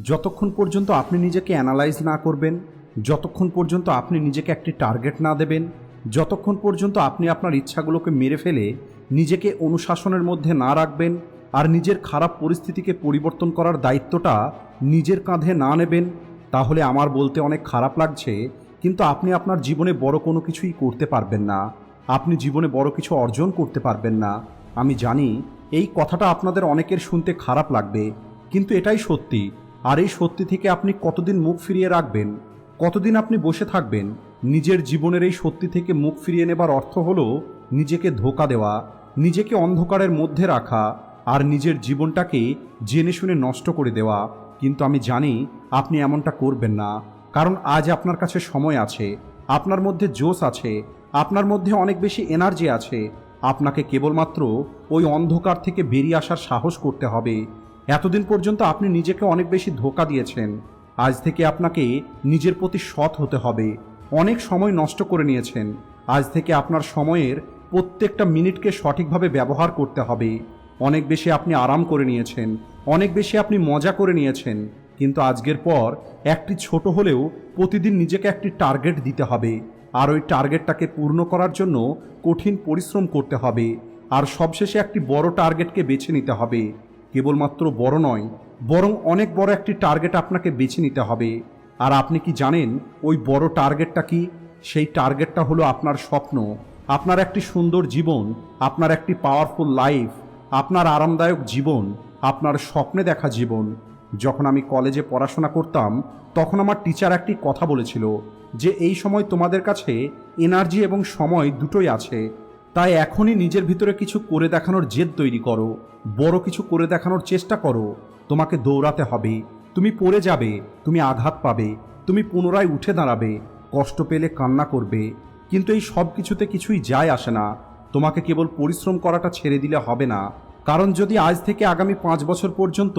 যতক্ষণ পর্যন্ত আপনি নিজেকে অ্যানালাইজ না করবেন, যতক্ষণ পর্যন্ত আপনি নিজেকে একটি টার্গেট না দেবেন, যতক্ষণ পর্যন্ত আপনি আপনার ইচ্ছাগুলোকে মেরে ফেলে নিজেকে অনুশাসনের মধ্যে না রাখবেন আর নিজের খারাপ পরিস্থিতিকে পরিবর্তন করার দায়িত্বটা নিজের কাঁধে না নেবেন, তাহলে আমার বলতে অনেক খারাপ লাগছে, কিন্তু আপনি আপনার জীবনে বড় কোনো কিছুই করতে পারবেন না। আপনি জীবনে বড় কিছু অর্জন করতে পারবেন না। আমি জানি এই কথাটা আপনাদের অনেকের শুনতে খারাপ লাগবে, কিন্তু এটাই সত্যি। আর এই সত্যি থেকে আপনি কতদিন মুখ ফিরিয়ে রাখবেন? কতদিন আপনি বসে থাকবেন? নিজের জীবনের এই সত্যি থেকে মুখ ফিরিয়ে নেবার অর্থ হলো নিজেকে ধোঁকা দেওয়া, নিজেকে অন্ধকারের মধ্যে রাখা আর নিজের জীবনটাকে জেনে শুনে নষ্ট করে দেওয়া। কিন্তু আমি জানি আপনি এমনটা করবেন না, কারণ আজ আপনার কাছে সময় আছে, আপনার মধ্যে জোশ আছে, আপনার মধ্যে অনেক বেশি এনার্জি আছে। আপনাকে কেবলমাত্র ওই অন্ধকার থেকে বেরিয়ে আসার সাহস করতে হবে। এতদিন পর্যন্ত আপনি নিজেকে অনেক বেশি ধোঁকা দিয়েছেন। আজ থেকে আপনাকে নিজের প্রতি সৎ হতে হবে। অনেক সময় নষ্ট করে নিয়েছেন। আজ থেকে আপনার সময়ের প্রত্যেকটা মিনিটকে সঠিকভাবে ব্যবহার করতে হবে। অনেক বেশি আপনি আরাম করে নিয়েছেন, অনেক বেশি আপনি মজা করে নিয়েছেন, কিন্তু আজকের পর একটি ছোট হলেও প্রতিদিন নিজেকে একটি টার্গেট দিতে হবে। আর ওই টার্গেটটাকে পূর্ণ করার জন্য কঠিন পরিশ্রম করতে হবে। আর সবশেষে একটি বড় টার্গেটকে বেছে নিতে হবে। কেবলমাত্র বড় নয়, বরং অনেক বড় একটি টার্গেট আপনাকে বেছে নিতে হবে। আর আপনি কি জানেন ওই বড় টার্গেটটা কি? সেই টার্গেটটা হলো আপনার স্বপ্ন, আপনার একটি সুন্দর জীবন, আপনার একটি পাওয়ারফুল লাইফ, আপনার আরামদায়ক জীবন, আপনার স্বপ্নে দেখা জীবন। যখন আমি কলেজে পড়াশোনা করতাম তখন আমার টিচার একটি কথা বলেছিল যে এই সময় তোমাদের কাছে এনার্জি এবং সময় দুটোই আছে, তাই এখনই নিজের ভিতরে কিছু করে দেখানোর জেদ তৈরি করো, বড় কিছু করে দেখানোর চেষ্টা করো। তোমাকে দৌড়াতে হবে, তুমি পড়ে যাবে, তুমি আঘাত পাবে, তুমি পুনরায় উঠে দাঁড়াবে, কষ্ট পেলে কান্না করবে, কিন্তু এই সব কিছুতে কিছুই যায় আসে না। তোমাকে কেবল পরিশ্রম করাটা ছেড়ে দিলে হবে না, কারণ যদি আজ থেকে আগামী 5 বছর পর্যন্ত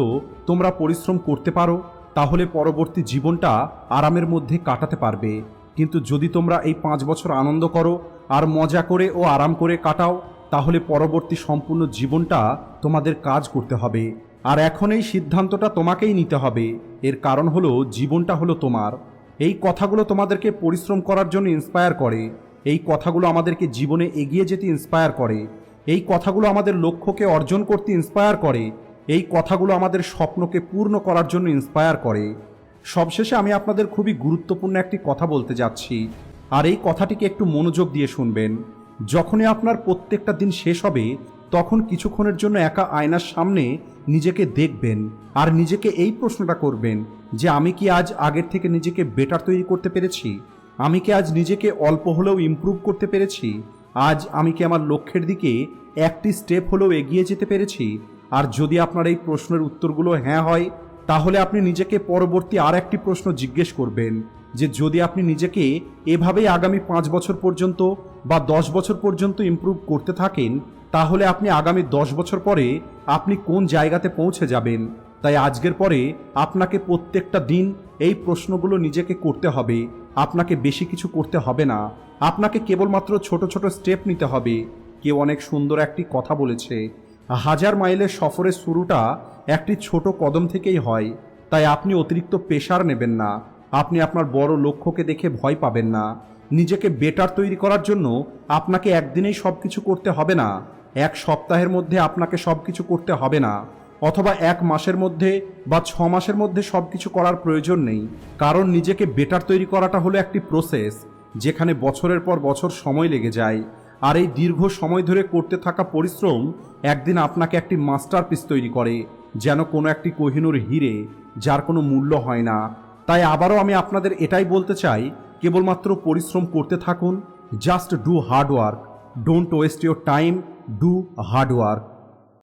তোমরা পরিশ্রম করতে পারো তাহলে পরবর্তী জীবনটা আরামের মধ্যে কাটাতে পারবে। কিন্তু যদি তোমরা এই 5 বছর আনন্দ করো আর মজা করে ও আরাম করে কাটাও, তাহলে পরবর্তী সম্পূর্ণ জীবনটা তোমাদের কাজ করতে হবে। আর এখন এই সিদ্ধান্তটা তোমাকেই নিতে হবে। এর কারণ হলো জীবনটা হলো তোমার। এই কথাগুলো তোমাদেরকে পরিশ্রম করার জন্য ইন্সপায়ার করে। এই কথাগুলো আমাদেরকে জীবনে এগিয়ে যেতে ইন্সপায়ার করে। এই কথাগুলো আমাদের লক্ষ্যকে অর্জন করতে ইন্সপায়ার করে। এই কথাগুলো আমাদের স্বপ্নকে পূর্ণ করার জন্য ইন্সপায়ার করে। সবশেষে আমি আপনাদের খুবই গুরুত্বপূর্ণ একটি কথা বলতে যাচ্ছি, আর এই কথাটিকে একটু মনোযোগ দিয়ে শুনবেন। যখনই আপনার প্রত্যেকটা দিন শেষ হবে তখন কিছুক্ষণের জন্য একা আয়নার সামনে নিজেকে দেখবেন আর নিজেকে এই প্রশ্নটা করবেন যে আমি কি আজ আগের থেকে নিজেকে বেটার তৈরি করতে পেরেছি? আমি কি আজ নিজেকে অল্প হলেও ইমপ্রুভ করতে পেরেছি? আজ আমি কি আমার লক্ষ্যের দিকে একটি স্টেপ হলেও এগিয়ে যেতে পেরেছি? আর যদি আপনার এই প্রশ্নের উত্তরগুলো হ্যাঁ হয়, তাহলে আপনি নিজেকে পরবর্তী আর একটি প্রশ্ন জিজ্ঞেস করবেন যে যদি আপনি নিজেকে এভাবেই আগামী 5 বছর পর্যন্ত বা 10 বছর পর্যন্ত ইমপ্রুভ করতে থাকেন, তাহলে আপনি আগামী 10 বছর পরে আপনি কোন জায়গাতে পৌঁছে যাবেন? তাই আজকের পরে আপনাকে প্রত্যেকটা দিন এই প্রশ্নগুলো নিজেকে করতে হবে। আপনাকে বেশি কিছু করতে হবে না, আপনাকে কেবলমাত্র ছোট ছোট স্টেপ নিতে হবে। কেউ অনেক সুন্দর একটি কথা বলেছে, 1000 মাইলের সফরের শুরুটা একটি ছোট কদম থেকেই হয়। তাই আপনি অতিরিক্ত প্রেশার নেবেন না, আপনি আপনার বড় লক্ষ্যকে দেখে ভয় পাবেন না। নিজেকে বেটার তৈরি করার জন্য আপনাকে একদিনেই সব কিছু করতে হবে না, এক সপ্তাহের মধ্যে আপনাকে সব কিছু করতে হবে না, অথবা 1 মাসের মধ্যে বা 6 মাসের মধ্যে সব কিছু করার প্রয়োজন নেই। কারণ নিজেকে বেটার তৈরি করাটা হলো একটি প্রসেস, যেখানে বছরের পর বছর সময় লেগে যায়। আর এই দীর্ঘ সময় ধরে করতে থাকা পরিশ্রম একদিন আপনাকে একটি মাস্টারপিস তৈরি করে, যেন কোনো একটি কোহিনূর হিরে, যার কোনো মূল্য হয় না। তাই আবারও আমি আপনাদের এটাই বলতে চাই, কেবলমাত্র পরিশ্রম করতে থাকুন। Just do hard work, don't waste your time, do hard work.